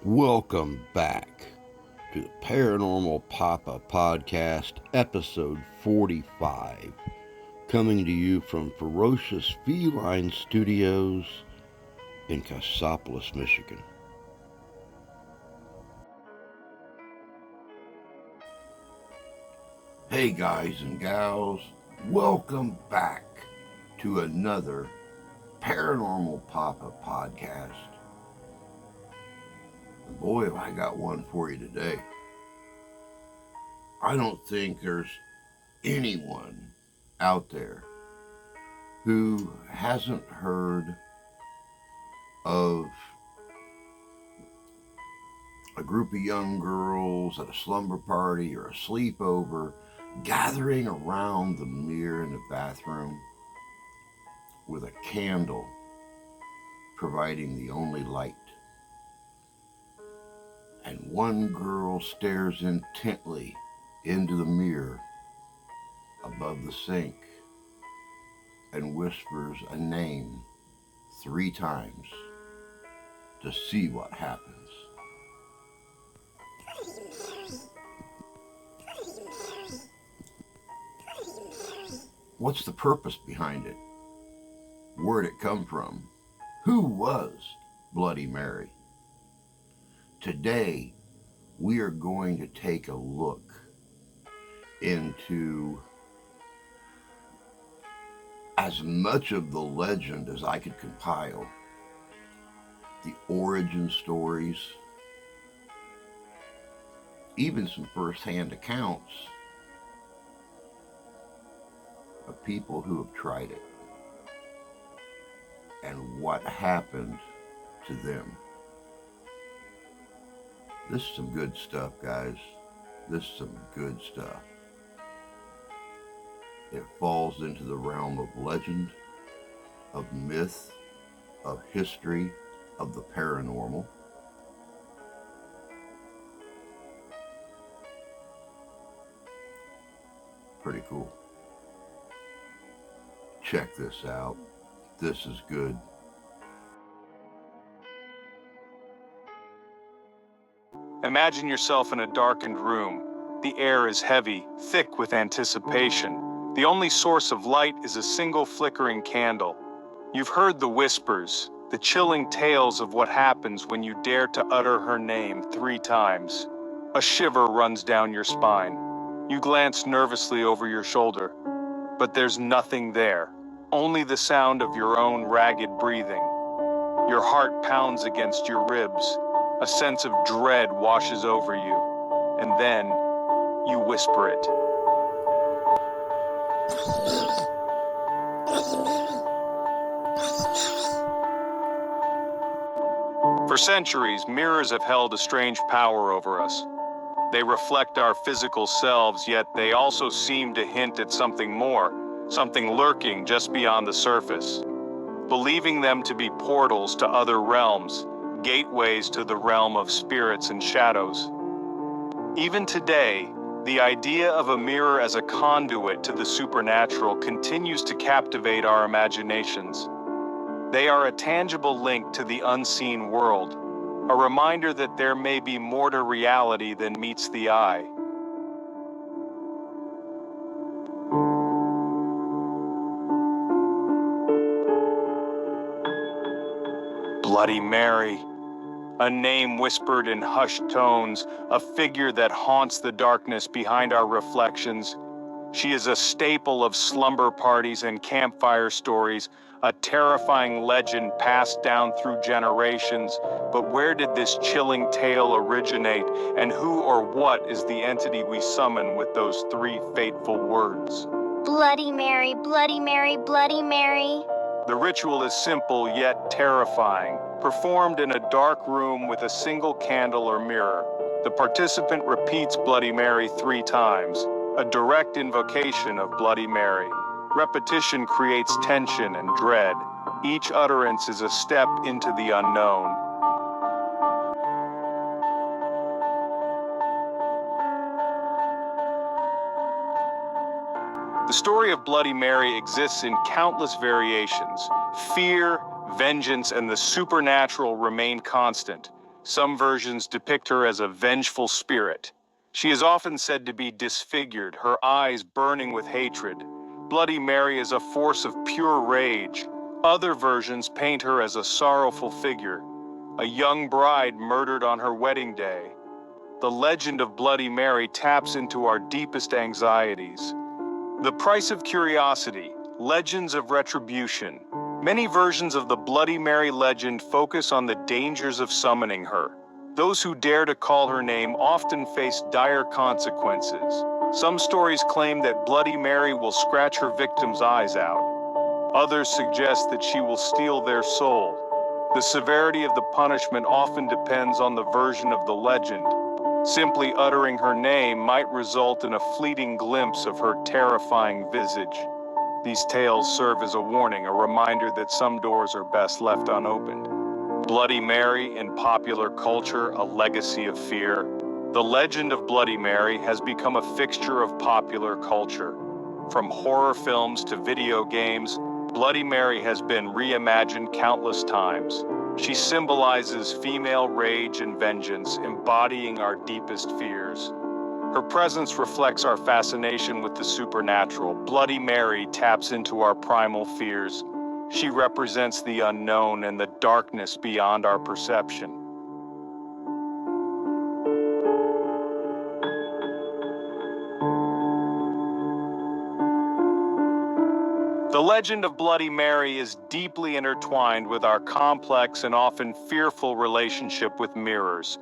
Welcome back to the Paranormal Papa Podcast, episode 45, coming to you from Ferocious Feline Studios in Cassopolis, Michigan. Hey guys and gals, welcome back to another Paranormal Papa Podcast. Boy, have I got one for you today. I don't think there's anyone out there who hasn't heard of a group of young girls at a slumber party or a sleepover gathering around the mirror in the bathroom with a candle providing the only light. And one girl stares intently into the mirror above the sink and whispers a name 3 times to see what happens. What's the purpose behind it? Where'd it come from? Who was Bloody Mary? Today, we are going to take a look into as much of the legend as I could compile, the origin stories, even some first-hand accounts of people who have tried it and what happened to them. This is some good stuff, guys. This is some good stuff. It falls into the realm of legend, of myth, of history, of the paranormal. Pretty cool. Check this out. This is good. Imagine yourself in a darkened room. The air is heavy, thick with anticipation. The only source of light is a single flickering candle. You've heard the whispers, the chilling tales of what happens when you dare to utter her name 3 times. A shiver runs down your spine. You glance nervously over your shoulder, but there's nothing there. Only the sound of your own ragged breathing. Your heart pounds against your ribs. A sense of dread washes over you, and then you whisper it. For centuries, mirrors have held a strange power over us. They reflect our physical selves, yet they also seem to hint at something more, something lurking just beyond the surface. Believing them to be portals to other realms, gateways to the realm of spirits and shadows. Even today, the idea of a mirror as a conduit to the supernatural continues to captivate our imaginations. They are a tangible link to the unseen world, a reminder that there may be more to reality than meets the eye. Bloody Mary. A name whispered in hushed tones, a figure that haunts the darkness behind our reflections. She is a staple of slumber parties and campfire stories, a terrifying legend passed down through generations. But where did this chilling tale originate, and who or what is the entity we summon with those 3 fateful words? Bloody Mary, Bloody Mary, Bloody Mary. The ritual is simple yet terrifying, performed in a dark room with a single candle or mirror. The participant repeats Bloody Mary 3 times, a direct invocation of Bloody Mary. Repetition creates tension and dread. Each utterance is a step into the unknown. The story of Bloody Mary exists in countless variations. Fear, vengeance, and the supernatural remain constant. Some versions depict her as a vengeful spirit. She is often said to be disfigured, her eyes burning with hatred. Bloody Mary is a force of pure rage. Other versions paint her as a sorrowful figure, a young bride murdered on her wedding day. The legend of Bloody Mary taps into our deepest anxieties. The price of curiosity, legends of retribution. Many versions of the Bloody Mary legend focus on the dangers of summoning her. Those who dare to call her name often face dire consequences. Some stories claim that Bloody Mary will scratch her victims' eyes out. Others suggest that she will steal their soul. The severity of the punishment often depends on the version of the legend. Simply uttering her name might result in a fleeting glimpse of her terrifying visage. These tales serve as a warning, a reminder that some doors are best left unopened. Bloody Mary in popular culture, a legacy of fear. The legend of Bloody Mary has become a fixture of popular culture. From horror films to video games, Bloody Mary has been reimagined countless times. She symbolizes female rage and vengeance, embodying our deepest fears. Her presence reflects our fascination with the supernatural. Bloody Mary taps into our primal fears. She represents the unknown and the darkness beyond our perception. The legend of Bloody Mary is deeply intertwined with our complex and often fearful relationship with mirrors.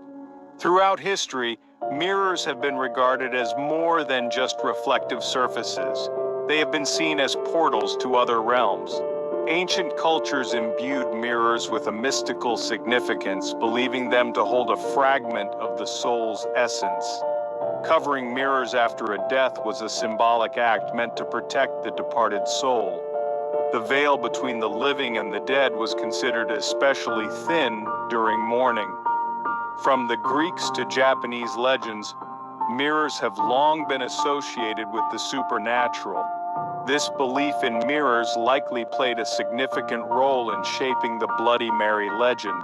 Throughout history, mirrors have been regarded as more than just reflective surfaces. They have been seen as portals to other realms. Ancient cultures imbued mirrors with a mystical significance, believing them to hold a fragment of the soul's essence. Covering mirrors after a death was a symbolic act meant to protect the departed soul. The veil between the living and the dead was considered especially thin during mourning. From the Greeks to Japanese legends, mirrors have long been associated with the supernatural. This belief in mirrors likely played a significant role in shaping the Bloody Mary legend.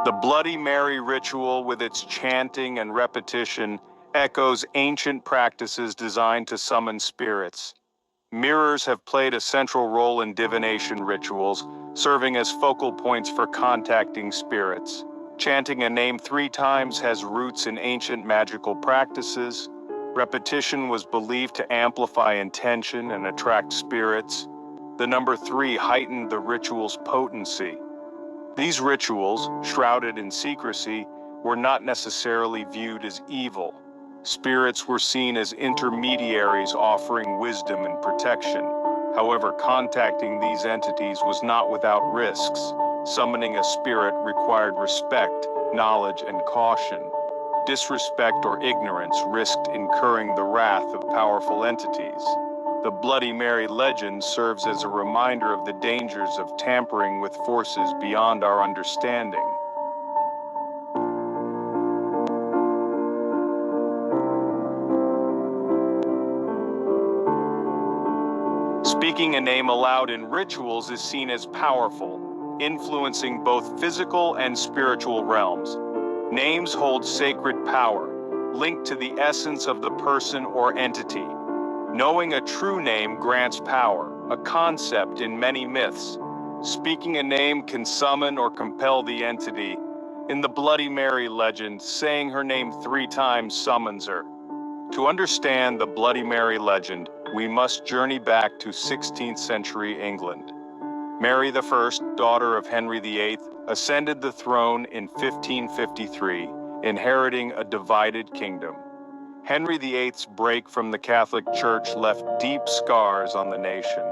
The Bloody Mary ritual, with its chanting and repetition, echoes ancient practices designed to summon spirits. Mirrors have played a central role in divination rituals, serving as focal points for contacting spirits. Chanting a name 3 times has roots in ancient magical practices. Repetition was believed to amplify intention and attract spirits. The number 3 heightened the ritual's potency. These rituals, shrouded in secrecy, were not necessarily viewed as evil. Spirits were seen as intermediaries offering wisdom and protection. However, contacting these entities was not without risks. Summoning a spirit required respect, knowledge, and caution. Disrespect or ignorance risked incurring the wrath of powerful entities. The Bloody Mary legend serves as a reminder of the dangers of tampering with forces beyond our understanding. Speaking a name aloud in rituals is seen as powerful, influencing both physical and spiritual realms. Names hold sacred power, linked to the essence of the person or entity. Knowing a true name grants power, a concept in many myths. Speaking a name can summon or compel the entity. In the Bloody Mary legend, saying her name 3 times summons her. To understand the Bloody Mary legend, we must journey back to 16th century England. Mary I, daughter of Henry VIII, ascended the throne in 1553, inheriting a divided kingdom. Henry VIII's break from the Catholic Church left deep scars on the nation.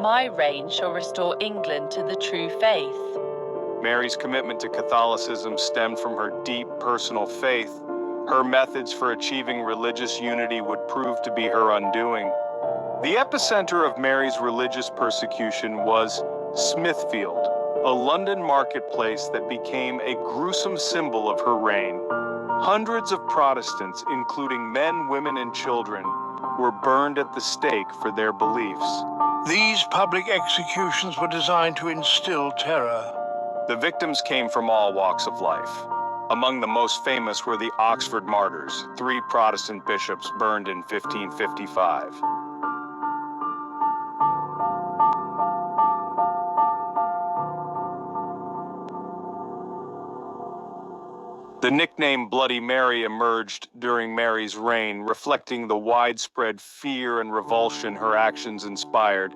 My reign shall restore England to the true faith. Mary's commitment to Catholicism stemmed from her deep personal faith. Her methods for achieving religious unity would prove to be her undoing. The epicenter of Mary's religious persecution was Smithfield, a London marketplace that became a gruesome symbol of her reign. Hundreds of Protestants, including men, women, and children, were burned at the stake for their beliefs. These public executions were designed to instill terror. The victims came from all walks of life. Among the most famous were the Oxford martyrs, 3 Protestant bishops burned in 1555. The nickname Bloody Mary emerged during Mary's reign, reflecting the widespread fear and revulsion her actions inspired.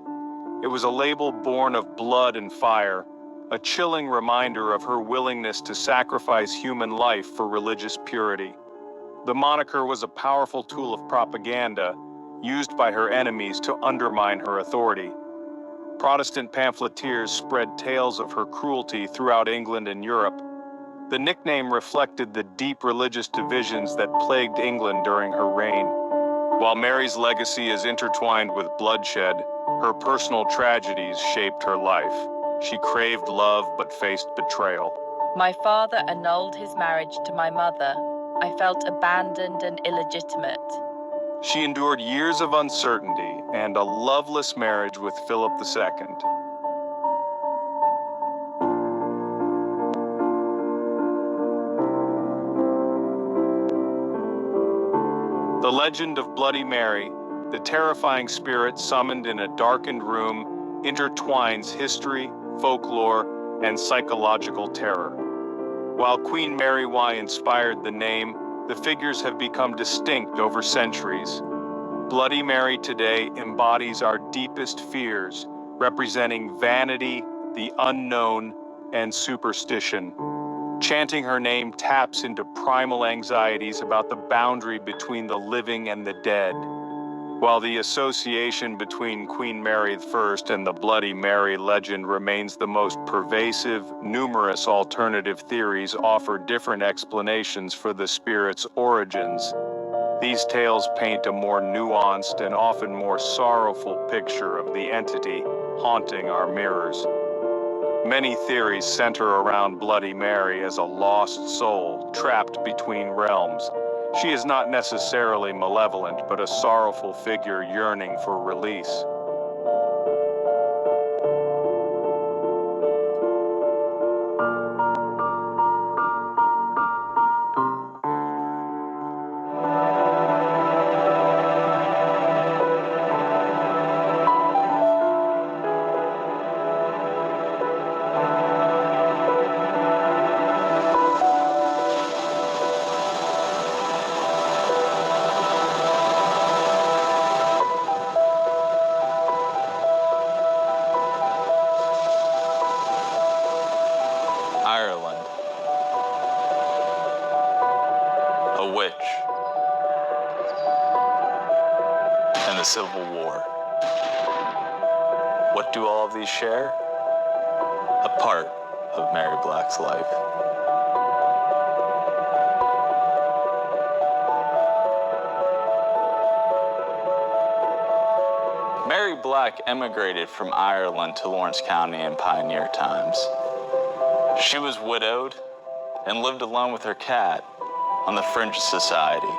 It was a label born of blood and fire, a chilling reminder of her willingness to sacrifice human life for religious purity. The moniker was a powerful tool of propaganda, used by her enemies to undermine her authority. Protestant pamphleteers spread tales of her cruelty throughout England and Europe. The nickname reflected the deep religious divisions that plagued England during her reign. While Mary's legacy is intertwined with bloodshed, her personal tragedies shaped her life. She craved love but faced betrayal. My father annulled his marriage to my mother. I felt abandoned and illegitimate. She endured years of uncertainty and a loveless marriage with Philip II. The legend of Bloody Mary, the terrifying spirit summoned in a darkened room, intertwines history, folklore, and psychological terror. While Queen Mary Y inspired the name, the figures have become distinct over centuries. Bloody Mary today embodies our deepest fears, representing vanity, the unknown, and superstition. Chanting her name taps into primal anxieties about the boundary between the living and the dead. While the association between Queen Mary I and the Bloody Mary legend remains the most pervasive, numerous alternative theories offer different explanations for the spirit's origins. These tales paint a more nuanced and often more sorrowful picture of the entity haunting our mirrors. Many theories center around Bloody Mary as a lost soul trapped between realms. She is not necessarily malevolent, but a sorrowful figure yearning for release. Ireland. A witch. And the Civil War. What do all of these share? A part of Mary Black's life. Mary Black emigrated from Ireland to Lawrence County in pioneer times. She was widowed and lived alone with her cat on the fringe of society.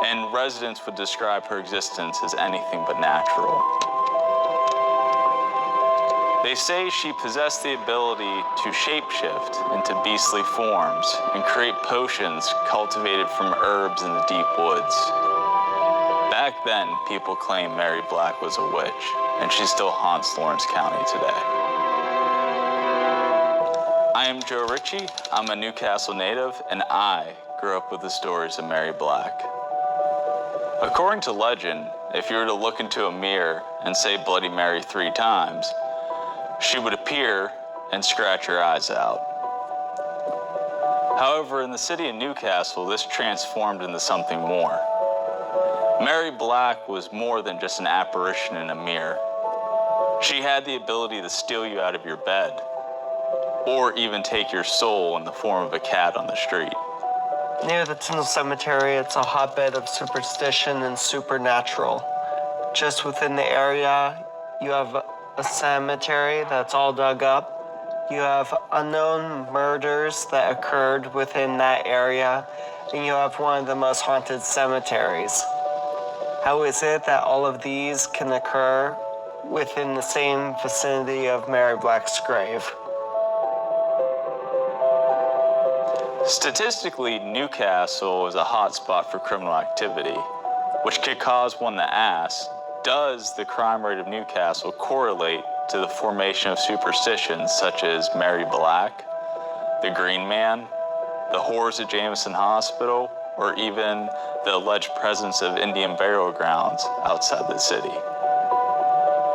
And residents would describe her existence as anything but natural. They say she possessed the ability to shapeshift into beastly forms and create potions cultivated from herbs in the deep woods. Back then, people claimed Mary Black was a witch, and she still haunts Lawrence County today. I am Joe Ritchie, I'm a Newcastle native, and I grew up with the stories of Mary Black. According to legend, if you were to look into a mirror and say Bloody Mary 3 times, she would appear and scratch your eyes out. However, in the city of Newcastle, this transformed into something more. Mary Black was more than just an apparition in a mirror. She had the ability to steal you out of your bed, or even take your soul in the form of a cat on the street. Near the Tyndall Cemetery, it's a hotbed of superstition and supernatural. Just within the area, you have a cemetery that's all dug up. You have unknown murders that occurred within that area, and you have one of the most haunted cemeteries. How is it that all of these can occur within the same vicinity of Mary Black's grave? Statistically, Newcastle is a hotspot for criminal activity, which could cause one to ask, does the crime rate of Newcastle correlate to the formation of superstitions such as Mary Black, the Green Man, the horrors at Jameson Hospital, or even the alleged presence of Indian burial grounds outside the city?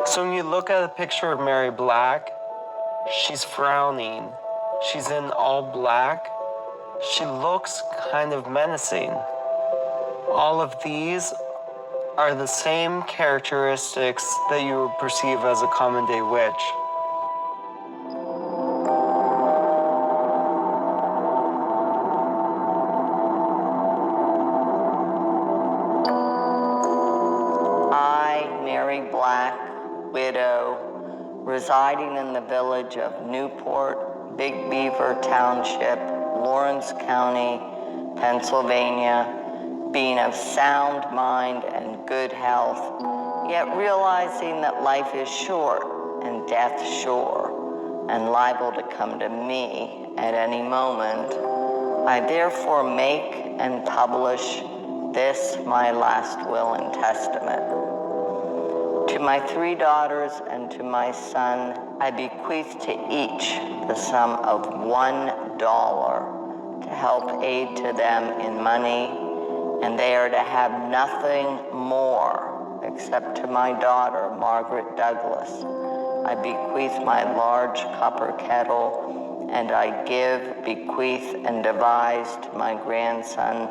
So when you look at a picture of Mary Black, she's frowning. She's in all black. She looks kind of menacing. All of these are the same characteristics that you would perceive as a common day witch. I, Mary Black, widow, residing in the village of Newport, Big Beaver Township, Lawrence County, Pennsylvania, being of sound mind and good health, yet realizing that life is short and death sure, and liable to come to me at any moment, I therefore make and publish this my last will and testament. To my 3 daughters and to my son, I bequeath to each the sum of $1 to help aid to them in money, and they are to have nothing more except to my daughter, Margaret Douglas. I bequeath my large copper kettle, and I give, bequeath, and devise to my grandson,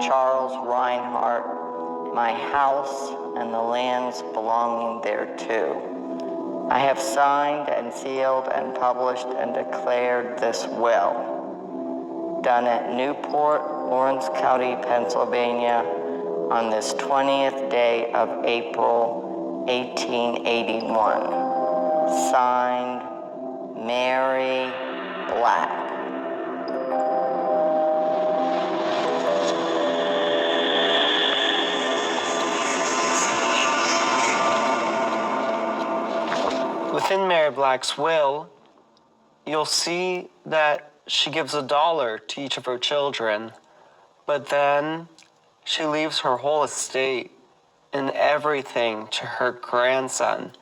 Charles Reinhardt, my house and the lands belonging thereto. I have signed and sealed and published and declared this will, done at Newport, Lawrence County, Pennsylvania, on this 20th day of April, 1881. Signed, Mary Black. Within Mary Black's will, you'll see that she gives $1 to each of her children, but then she leaves her whole estate and everything to her grandson.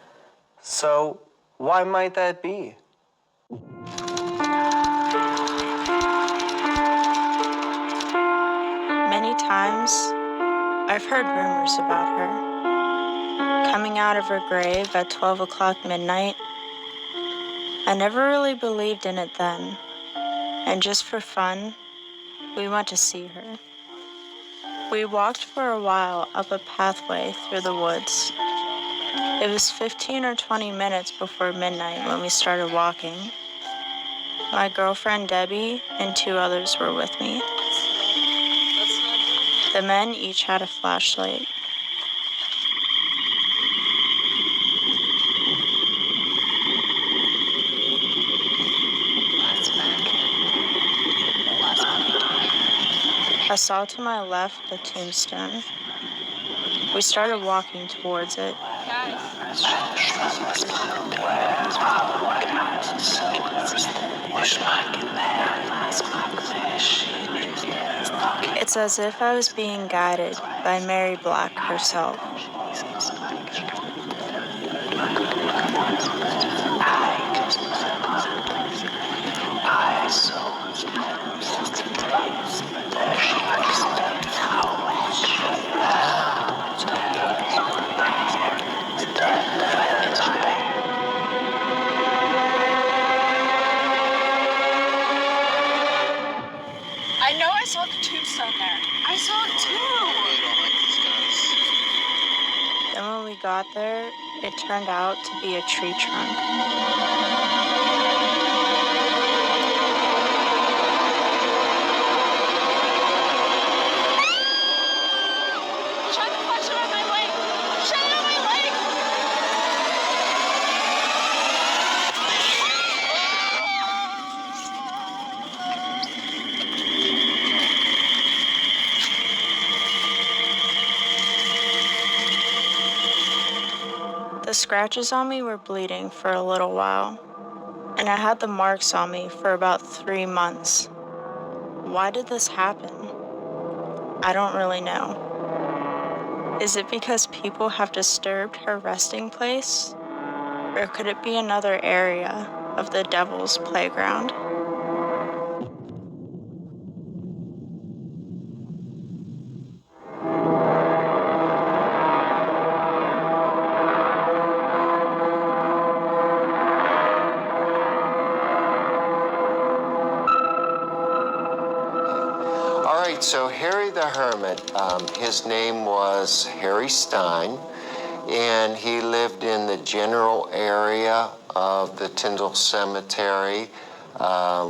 So why might that be? Many times, I've heard rumors about her. Coming out of her grave at 12 o'clock midnight, I never really believed in it then, and just for fun, we went to see her. We walked for a while up a pathway through the woods. It was 15 or 20 minutes before midnight when we started walking. My girlfriend Debbie and 2 others were with me. The men each had a flashlight. I saw to my left the tombstone. We started walking towards it. It's as if I was being guided by Mary Black herself. I know I saw the tombstone there. I saw it too. Then when we got there, it turned out to be a tree trunk. Try to flush it on my leg. Shut it on my leg. The scratches on me were bleeding for a little while, and I had the marks on me for about 3 months. Why did this happen? I don't really know. Is it because people have disturbed her resting place? Or could it be another area of the devil's playground? All right, so Harry the Hermit, his name was Harry Stein, and he lived in the general area of the Tyndall Cemetery,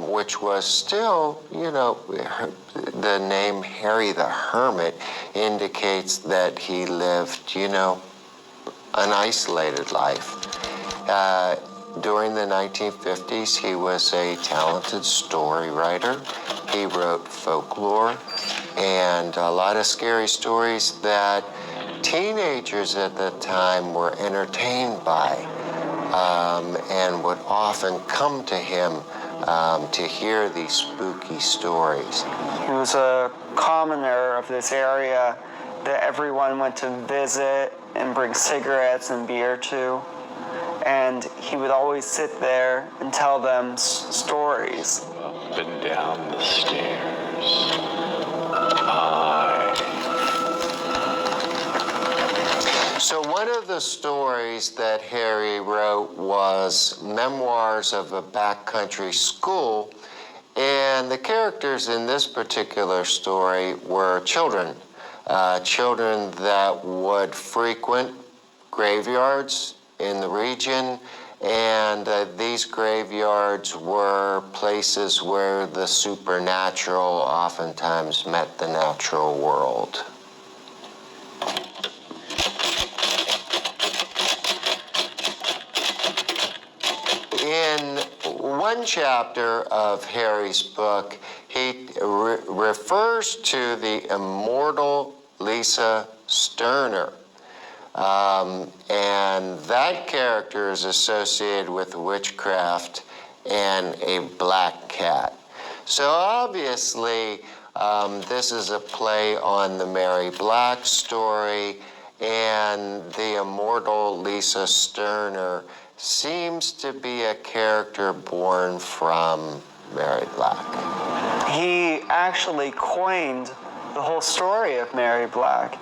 which was still, the name Harry the Hermit indicates that he lived, an isolated life. During the 1950s, he was a talented story writer. He wrote folklore and a lot of scary stories that teenagers at the time were entertained by, and would often come to him to hear these spooky stories. He was a commoner of this area that everyone went to visit and bring cigarettes and beer to. And he would always sit there and tell them stories. Up and down the stairs. So one of the stories that Harry wrote was Memoirs of a Backcountry School, and the characters in this particular story were children. Children that would frequent graveyards in the region, and these graveyards were places where the supernatural oftentimes met the natural world. In one chapter of Harry's book, he refers to the immortal Lisa Sterner. And that character is associated with witchcraft and a black cat. So obviously, this is a play on the Mary Black story, and the immortal Lisa Sterner seems to be a character born from Mary Black. He actually coined the whole story of Mary Black.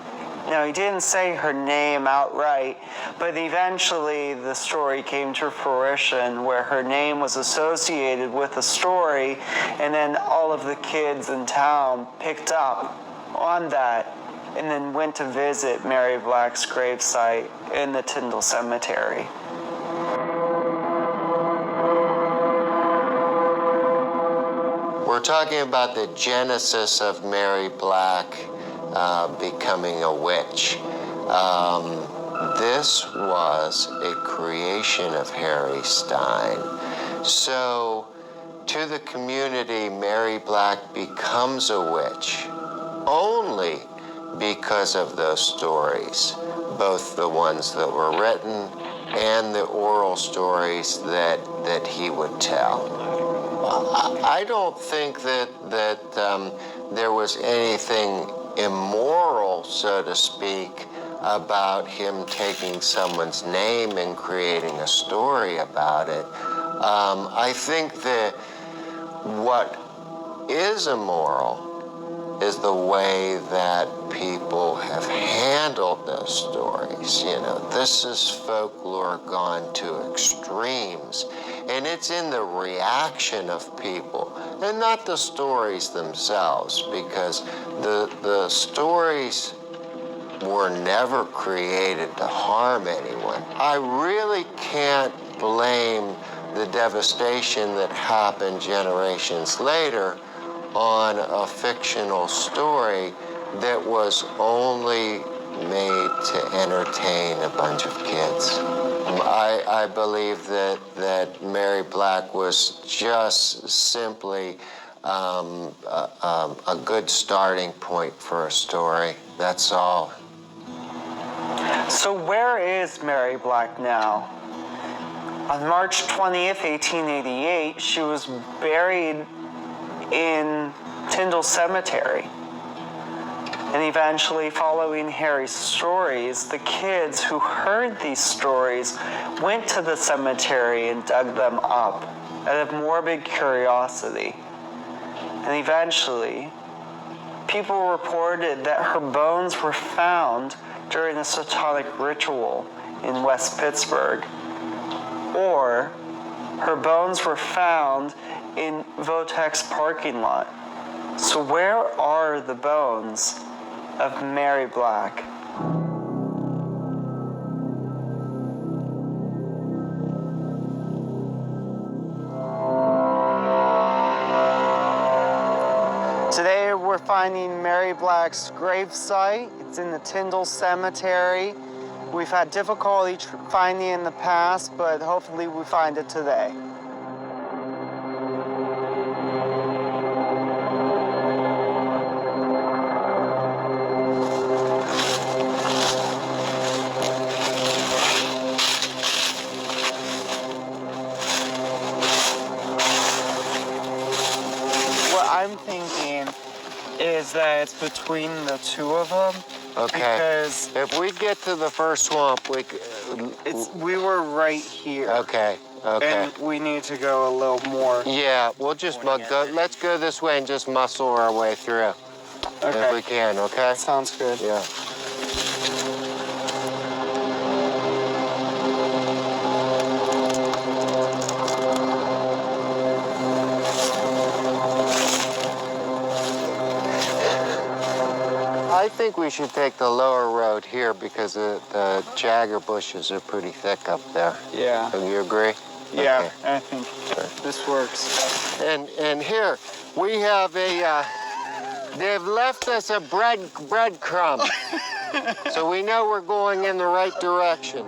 Now, he didn't say her name outright, but eventually the story came to fruition where her name was associated with the story, and then all of the kids in town picked up on that and then went to visit Mary Black's gravesite in the Tyndall Cemetery. We're talking about the genesis of Mary Black becoming a witch. This was a creation of Harry Stein. So, to the community, Mary Black becomes a witch only because of those stories, both the ones that were written and the oral stories that he would tell. I don't think that there was anything immoral, so to speak, about him taking someone's name and creating a story about it. I think that what is immoral is the way that people have handled those stories. This is folklore gone to extremes, and it's in the reaction of people and not the stories themselves, because the stories were never created to harm anyone. I really can't blame the devastation that happened generations later on a fictional story that was only made to entertain a bunch of kids. I believe that Mary Black was just simply a good starting point for a story. That's all. So where is Mary Black now? On March 20th, 1888, she was buried in Tyndall Cemetery. And eventually, following Harry's stories, the kids who heard these stories went to the cemetery and dug them up out of morbid curiosity. And eventually, people reported that her bones were found during a Satanic ritual in West Pittsburgh, or her bones were found in Votech's parking lot. So where are the bones of Mary Black? Today we're finding Mary Black's gravesite. It's in the Tyndall Cemetery. We've had difficulty finding it in the past, but hopefully we find it today. What I'm thinking is that it's between the two of them. Okay. Because if we get to the first swamp, we were right here. Okay. Okay. And we need to go a little more. Yeah, we'll just let's go this way and just muscle our way through. Okay. If we can, okay? Sounds good. Yeah. I think we should take the lower road here because the jagger bushes are pretty thick up there. Yeah. Do you agree? Yeah, Okay. I think this works. And here we have they've left us a breadcrumb. So we know we're going in the right direction.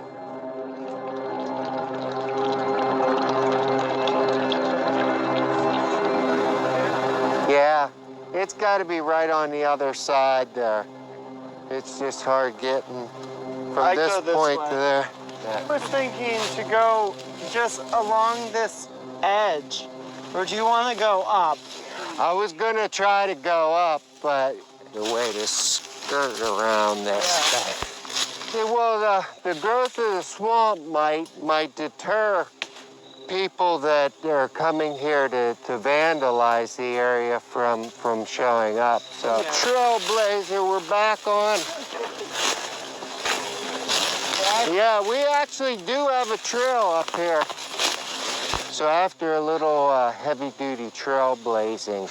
Yeah, it's got to be right on the other side there. It's just hard getting from this point to there. I was thinking to go just along this edge, or do you want to go up? I was gonna try to go up, but the way to skirt around this. Yeah, well, the growth of the swamp might deter people that are coming here to vandalize the area from showing up. So, Trailblazer, we're back on. Yeah, we actually do have a trail up here. So after a little heavy-duty trailblazing,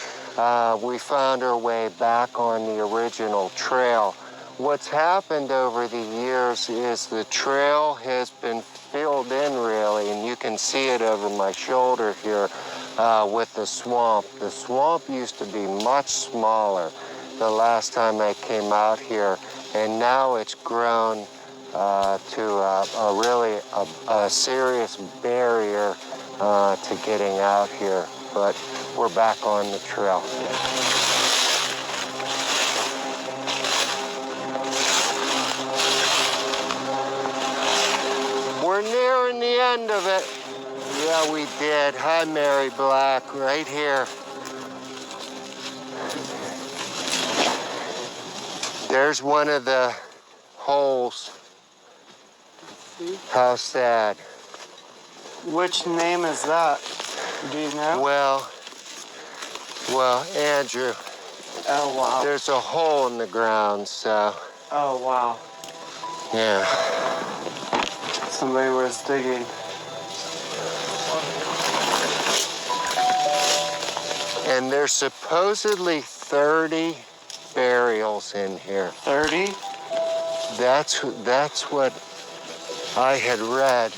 we found our way back on the original trail. What's happened over the years is the trail has been filled in really, and you can see it over my shoulder here with the swamp. The swamp used to be much smaller the last time I came out here, and now it's grown to a really serious barrier to getting out here, but we're back on the trail. We're nearing the end of it. Yeah, we did. Hi, Mary Black, right here. There's one of the holes. How sad. Which name is that? Do you know? Well, Andrew. Oh, wow. There's a hole in the ground, so. Oh, wow. Yeah. Somebody was digging. And there's supposedly 30 burials in here. 30? That's what I had read.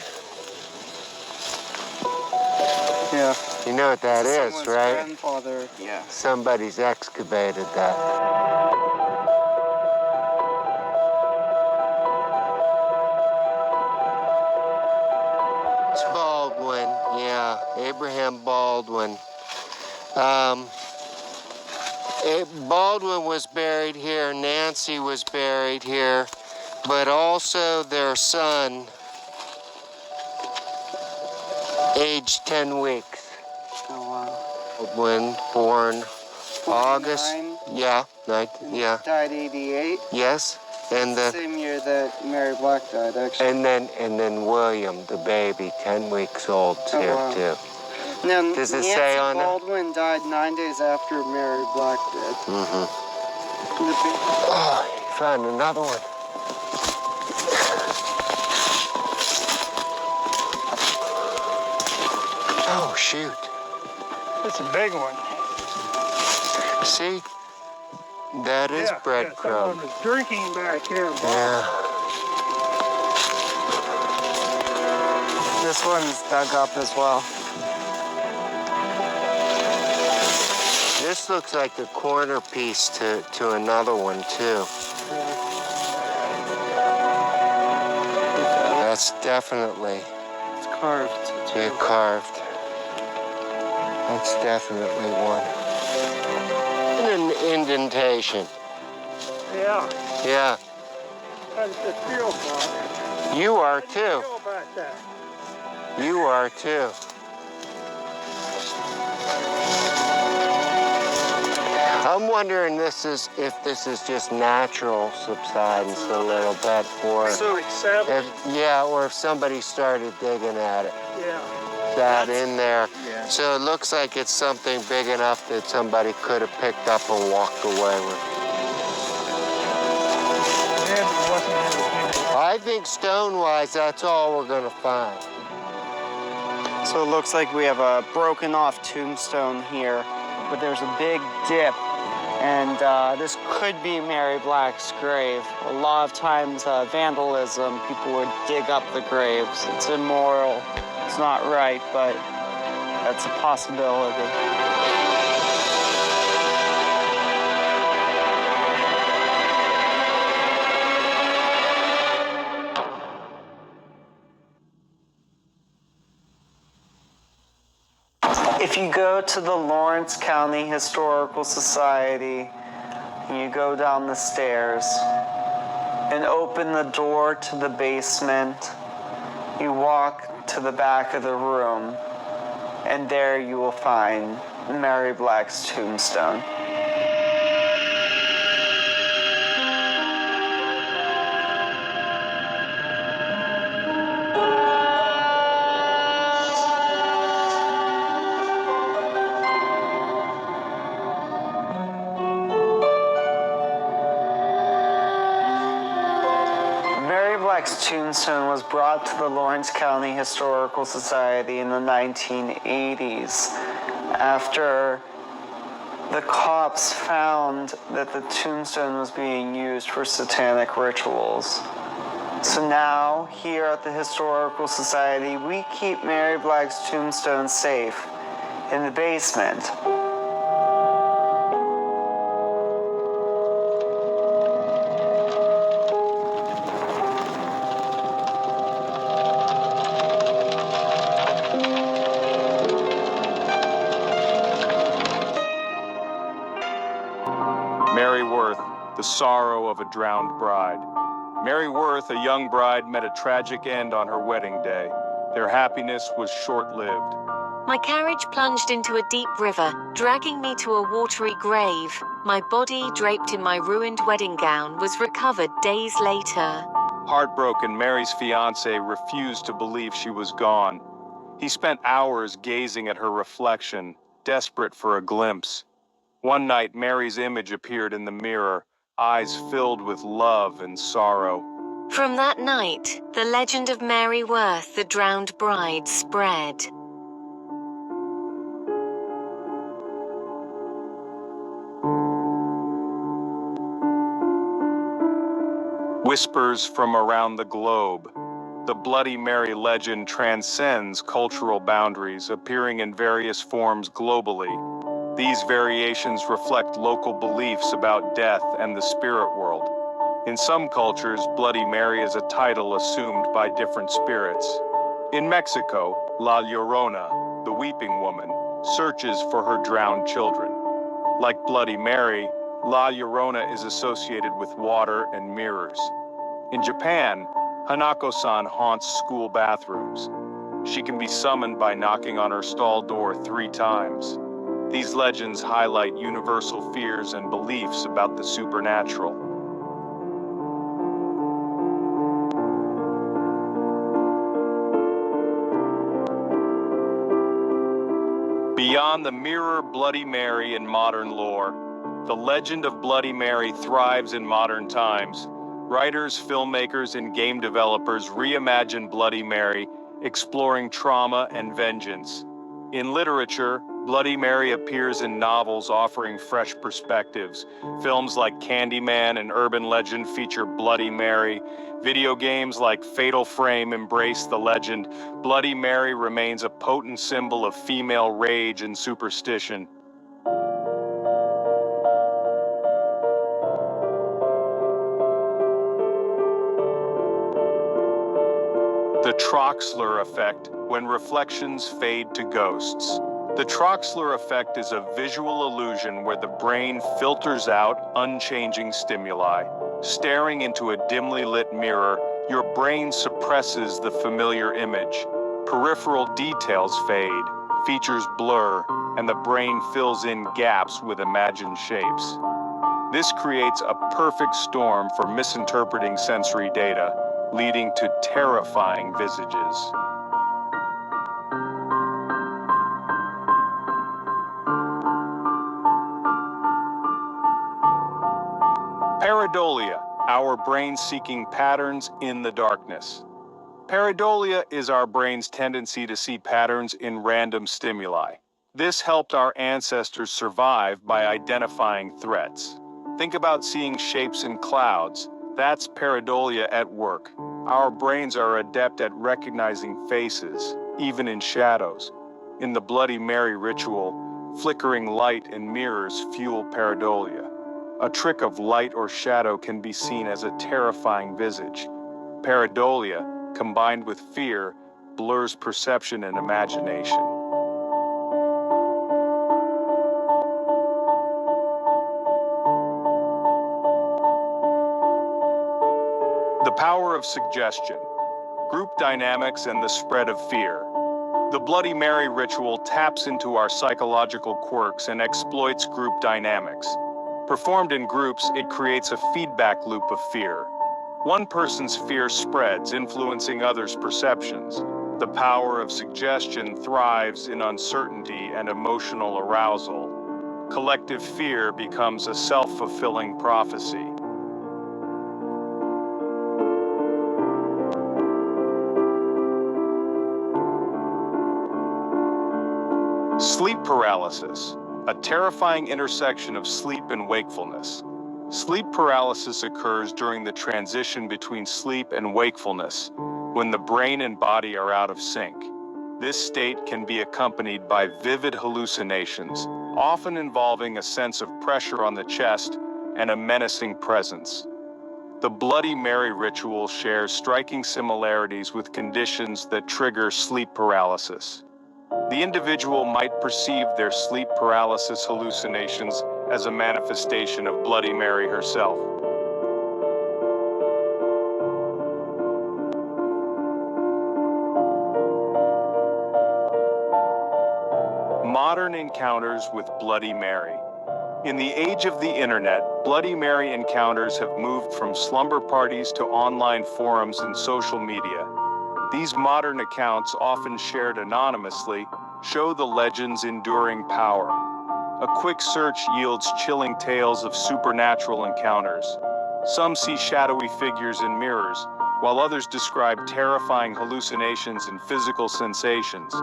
Yeah. You know what that is, Someone's right? Grandfather. Yeah. Somebody's excavated that. It's Baldwin, yeah, Abraham Baldwin. Baldwin was buried here, Nancy was buried here, but also their son, aged 10 weeks. Oh, wow. When born August. 9? Yeah, yeah. Died 88? Yes. And then same year that Mary Black died, actually. and then William, the baby, 10 weeks old, here too. Now, Does it Nancy say on it? Baldwin died 9 days after Mary Black did. Mm-hmm. Oh, you found another one. Oh, shoot. That's a big one. See? That is breadcrumb. Someone was drinking back here. Yeah. This one's dug up as well. This looks like a corner piece to another one, too. That's definitely... It's carved. Yeah, carved. That's definitely one. And an indentation. Yeah. Yeah. How does it feel, Father? You are, How do too. you feel about that? You are, too. I'm wondering if this is just natural subsidence a little bit, or or if somebody started digging at it. Yeah. That in there. Yeah. So it looks like it's something big enough that somebody could have picked up and walked away with. I think stone-wise, that's all we're gonna find. So it looks like we have a broken off tombstone here, but there's a big dip. And this could be Mary Black's grave. A lot of times, vandalism, people would dig up the graves. It's immoral, it's not right, but that's a possibility. If you go to the Lawrence County Historical Society, you go down the stairs and open the door to the basement, you walk to the back of the room, and there you will find Mary Black's tombstone. Mary Black's tombstone was brought to the Lawrence County Historical Society in the 1980s after the cops found that the tombstone was being used for satanic rituals. So now, here at the Historical Society, we keep Mary Black's tombstone safe in the basement. Mary Worth, the sorrow of a drowned bride. Mary Worth, a young bride, met a tragic end on her wedding day. Their happiness was short-lived. My carriage plunged into a deep river, dragging me to a watery grave. My body, draped in my ruined wedding gown, was recovered days later. Heartbroken, Mary's fiancé refused to believe she was gone. He spent hours gazing at her reflection, desperate for a glimpse. One night, Mary's image appeared in the mirror, eyes filled with love and sorrow. From that night, the legend of Mary Worth, the drowned bride, spread. Whispers from around the globe. The Bloody Mary legend transcends cultural boundaries, appearing in various forms globally. These variations reflect local beliefs about death and the spirit world. In some cultures, Bloody Mary is a title assumed by different spirits. In Mexico, La Llorona, the weeping woman, searches for her drowned children. Like Bloody Mary, La Llorona is associated with water and mirrors. In Japan, Hanako-san haunts school bathrooms. She can be summoned by knocking on her stall door 3 times. These legends highlight universal fears and beliefs about the supernatural. Beyond the mirror Bloody Mary in modern lore, the legend of Bloody Mary thrives in modern times. Writers, filmmakers, and game developers reimagine Bloody Mary, exploring trauma and vengeance. In literature, Bloody Mary appears in novels offering fresh perspectives. Films like Candyman and Urban Legend feature Bloody Mary. Video games like Fatal Frame embrace the legend. Bloody Mary remains a potent symbol of female rage and superstition. The Troxler effect, when reflections fade to ghosts. The Troxler effect is a visual illusion where the brain filters out unchanging stimuli. Staring into a dimly lit mirror, your brain suppresses the familiar image. Peripheral details fade, features blur, and the brain fills in gaps with imagined shapes. This creates a perfect storm for misinterpreting sensory data, leading to terrifying visages. Pareidolia, our brain seeking patterns in the darkness. Pareidolia is our brain's tendency to see patterns in random stimuli. This helped our ancestors survive by identifying threats. Think about seeing shapes in clouds. That's pareidolia at work. Our brains are adept at recognizing faces, even in shadows. In the Bloody Mary ritual, flickering light in mirrors fuel pareidolia. A trick of light or shadow can be seen as a terrifying visage. Pareidolia, combined with fear, blurs perception and imagination. The power of suggestion, group dynamics, and the spread of fear. The Bloody Mary ritual taps into our psychological quirks and exploits group dynamics. Performed in groups, it creates a feedback loop of fear. One person's fear spreads, influencing others' perceptions. The power of suggestion thrives in uncertainty and emotional arousal. Collective fear becomes a self-fulfilling prophecy. Sleep paralysis, a terrifying intersection of sleep and wakefulness. Sleep paralysis occurs during the transition between sleep and wakefulness, when the brain and body are out of sync. This state can be accompanied by vivid hallucinations, often involving a sense of pressure on the chest and a menacing presence. The Bloody Mary ritual shares striking similarities with conditions that trigger sleep paralysis. The individual might perceive their sleep paralysis hallucinations as a manifestation of Bloody Mary herself. Modern encounters with Bloody Mary. In the age of the internet, Bloody Mary encounters have moved from slumber parties to online forums and social media. These modern accounts, often shared anonymously, show the legend's enduring power. A quick search yields chilling tales of supernatural encounters. Some see shadowy figures in mirrors, while others describe terrifying hallucinations and physical sensations.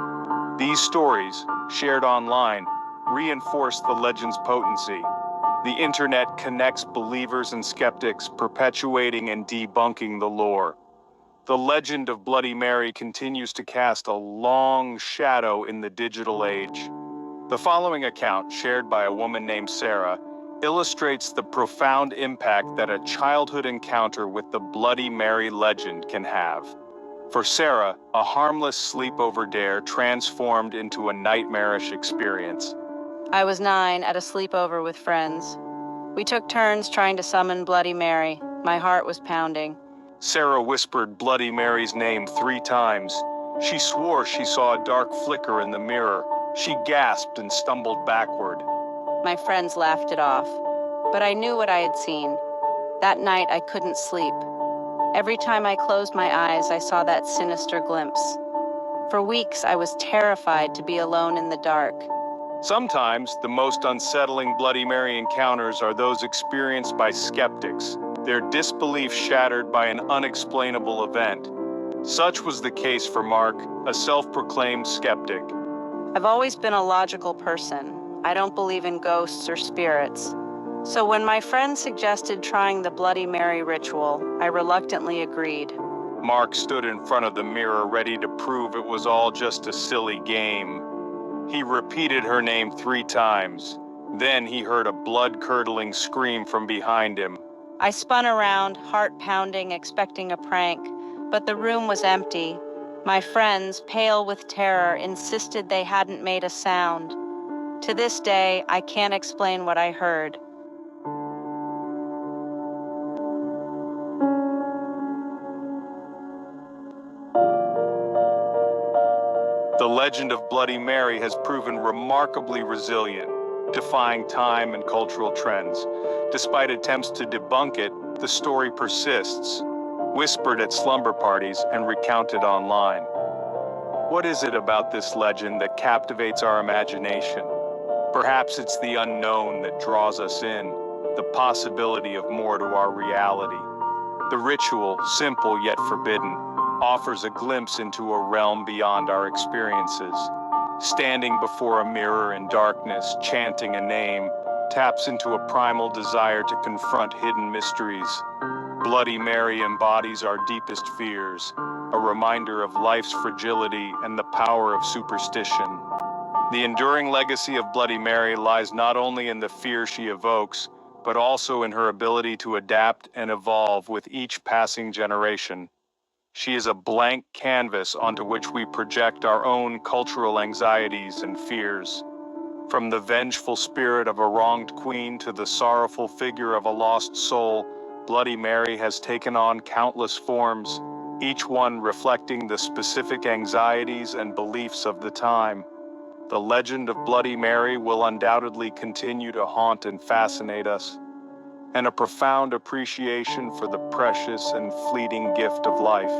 These stories, shared online, reinforce the legend's potency. The internet connects believers and skeptics, perpetuating and debunking the lore. The legend of Bloody Mary continues to cast a long shadow in the digital age. The following account, shared by a woman named Sarah, illustrates the profound impact that a childhood encounter with the Bloody Mary legend can have. For Sarah, a harmless sleepover dare transformed into a nightmarish experience. I was 9 at a sleepover with friends. We took turns trying to summon Bloody Mary. My heart was pounding. Sarah whispered Bloody Mary's name 3 times. She swore she saw a dark flicker in the mirror. She gasped and stumbled backward. My friends laughed it off, but I knew what I had seen. That night, I couldn't sleep. Every time I closed my eyes, I saw that sinister glimpse. For weeks, I was terrified to be alone in the dark. Sometimes, the most unsettling Bloody Mary encounters are those experienced by skeptics, their disbelief shattered by an unexplainable event. Such was the case for Mark, a self-proclaimed skeptic. I've always been a logical person. I don't believe in ghosts or spirits. So when my friend suggested trying the Bloody Mary ritual, I reluctantly agreed. Mark stood in front of the mirror ready to prove it was all just a silly game. He repeated her name 3 times. Then he heard a blood-curdling scream from behind him. I spun around, heart pounding, expecting a prank, but the room was empty. My friends, pale with terror, insisted they hadn't made a sound. To this day, I can't explain what I heard. The legend of Bloody Mary has proven remarkably resilient, defying time and cultural trends. Despite attempts to debunk it, the story persists, whispered at slumber parties and recounted online. What is it about this legend that captivates our imagination? Perhaps it's the unknown that draws us in, the possibility of more to our reality. The ritual, simple yet forbidden, offers a glimpse into a realm beyond our experiences. Standing before a mirror in darkness, chanting a name, taps into a primal desire to confront hidden mysteries. Bloody Mary embodies our deepest fears, a reminder of life's fragility and the power of superstition. The enduring legacy of Bloody Mary lies not only in the fear she evokes, but also in her ability to adapt and evolve with each passing generation. She is a blank canvas onto which we project our own cultural anxieties and fears. From the vengeful spirit of a wronged queen to the sorrowful figure of a lost soul, Bloody Mary has taken on countless forms, each one reflecting the specific anxieties and beliefs of the time. The legend of Bloody Mary will undoubtedly continue to haunt and fascinate us, and a profound appreciation for the precious and fleeting gift of life.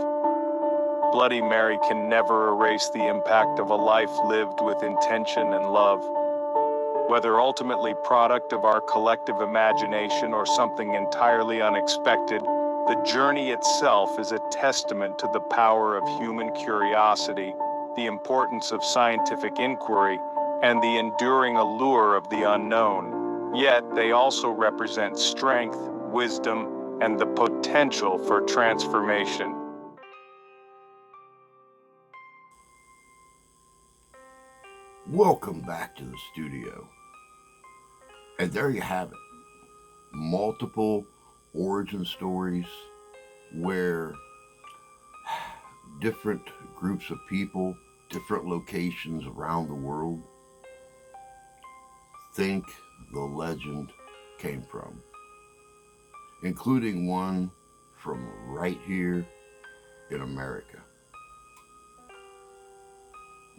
Bloody Mary can never erase the impact of a life lived with intention and love. Whether ultimately product of our collective imagination or something entirely unexpected, the journey itself is a testament to the power of human curiosity, the importance of scientific inquiry, and the enduring allure of the unknown. Yet they also represent strength, wisdom, and the potential for transformation. Welcome back to the studio. And there you have it. Multiple origin stories where different groups of people, different locations around the world think the legend came from, including one from right here in America.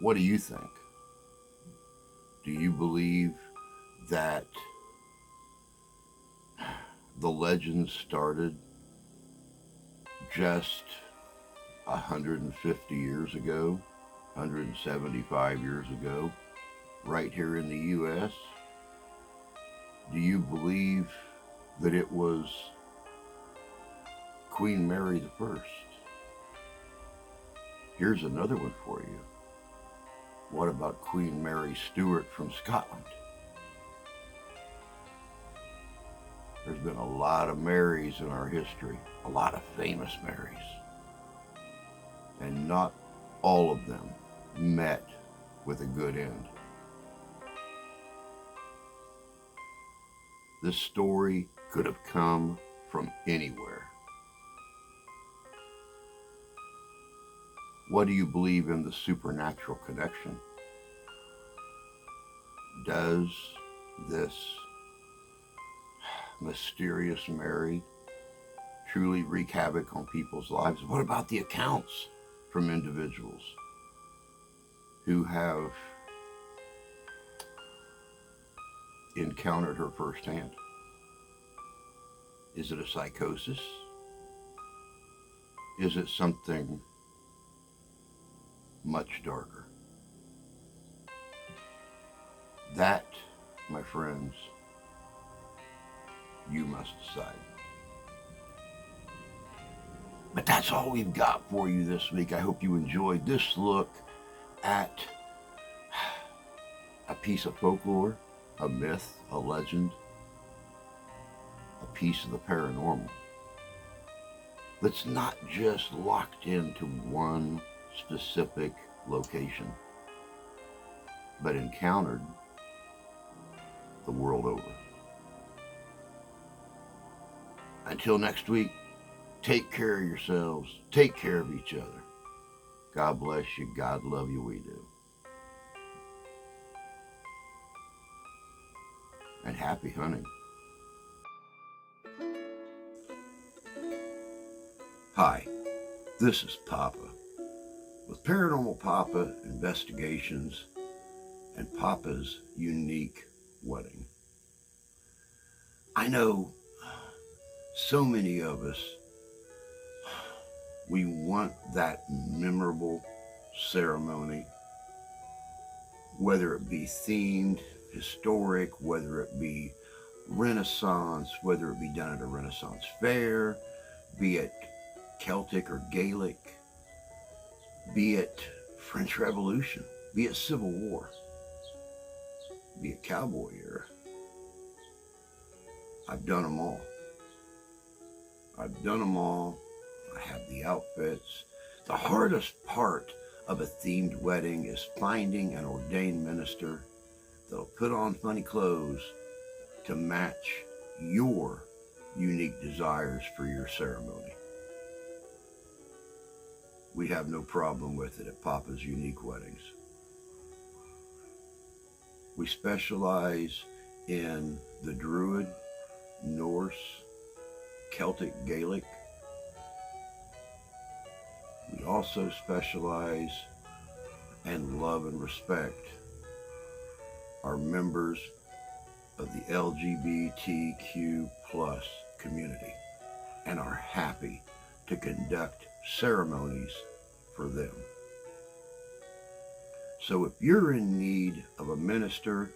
What do you think? Do you believe that the legend started just 150 years ago, 175 years ago, right here in the U.S.? Do you believe that it was Queen Mary I? Here's another one for you. What about Queen Mary Stuart from Scotland? There's been a lot of Marys in our history, a lot of famous Marys. And not all of them met with a good end. This story could have come from anywhere. What do you believe in the supernatural connection? Does this mysterious Mary truly wreak havoc on people's lives? What about the accounts from individuals who have encountered her firsthand? Is it a psychosis? Is it something much darker? That, my friends, you must decide. But that's all we've got for you this week. I hope you enjoyed this look at a piece of folklore, a myth, a legend, a piece of the paranormal that's not just locked into one specific location, but encountered the world over. Until next week, take care of yourselves, take care of each other. God bless you, God love you, we do. And happy hunting. Hi, this is Papa with Paranormal Papa Investigations and Papa's Unique Wedding. I know so many of us, we want that memorable ceremony, whether it be themed, historic, whether it be Renaissance, whether it be done at a Renaissance fair, be it Celtic or Gaelic, be it French Revolution, be it Civil War, be it cowboy era. I've done them all. I've done them all. I have the outfits. The hardest part of a themed wedding is finding an ordained minister that'll put on funny clothes to match your unique desires for your ceremony. We have no problem with it at Papa's Unique Weddings. We specialize in the Druid, Norse, Celtic, Gaelic. We also specialize and love and respect our members of the LGBTQ plus community and are happy to conduct ceremonies for them. So if you're in need of a minister,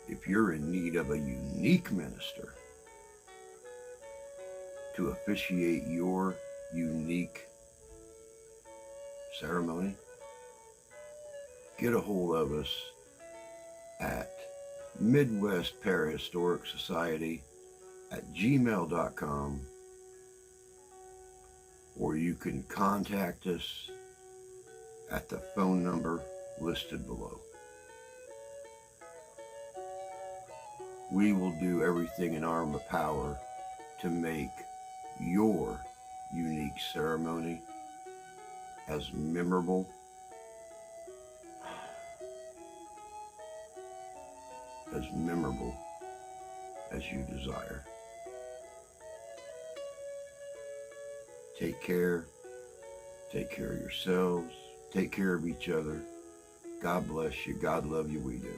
if you're in need of a unique minister to officiate your unique ceremony, get a hold of us at Midwest Parahistoric Society at gmail.com, or you can contact us at the phone number listed below. We will do everything in our power to make your unique ceremony as memorable as you desire. Take care of yourselves, take care of each other. God bless you, God love you, we do.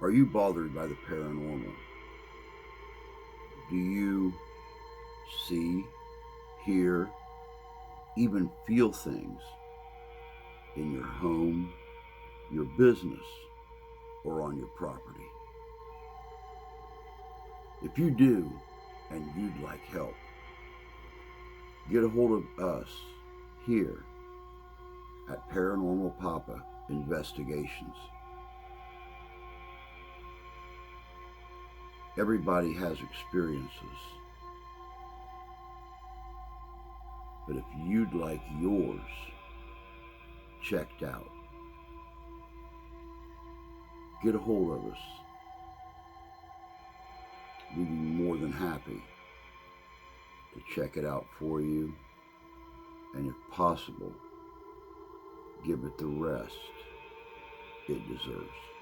Are you bothered by the paranormal? Do you see, hear, even feel things in your home, your business, or on your property? If you do, and you'd like help, get a hold of us here at Paranormal Papa Investigations. Everybody has experiences, but if you'd like yours checked out, get a hold of us. We'd be more than happy to check it out for you possible, give it the rest it deserves.